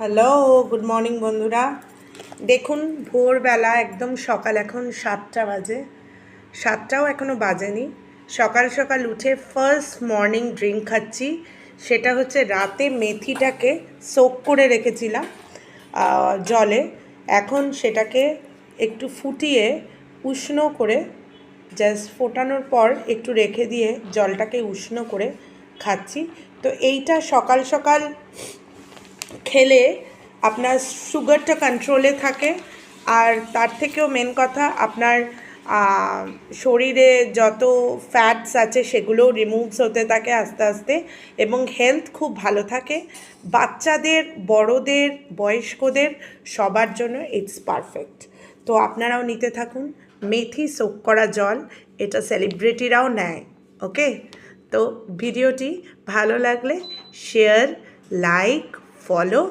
Hello, good morning বন্ধুরা। দেখুন ভোরবেলা একদম সকাল, এখন 7টা বাজে, 7টাও এখনও বাজেনি। সকাল সকাল উঠে ফার্স্ট মর্নিং ড্রিঙ্ক খাচ্ছি। সেটা হচ্ছে রাতে মেথিটাকে সোক করে রেখেছিলাম জলে। এখন সেটাকে একটু ফুটিয়ে উষ্ণ করে জাস্ট ফোটানোর পর একটু রেখে দিয়ে জলটাকে উষ্ণ করে খাচ্ছি। তো এইটা সকাল সকাল খেলে আপনার সুগারটা কন্ট্রোলে থাকে, আর তার থেকেও মেন কথা আপনার শরীরে যত ফ্যাটস আছে সেগুলোও রিমুভস হতে থাকে আস্তে আস্তে, এবং হেলথ খুব ভালো থাকে। বাচ্চাদের, বড়োদের, বয়স্কদের সবার জন্য ইটস পারফেক্ট। তো আপনারাও নিতে থাকুন মেথি সোক করা জল, এটা সেলিব্রিটিরাও নেয়। ওকে, তো ভিডিওটি ভালো লাগলে শেয়ার, লাইক, ফলো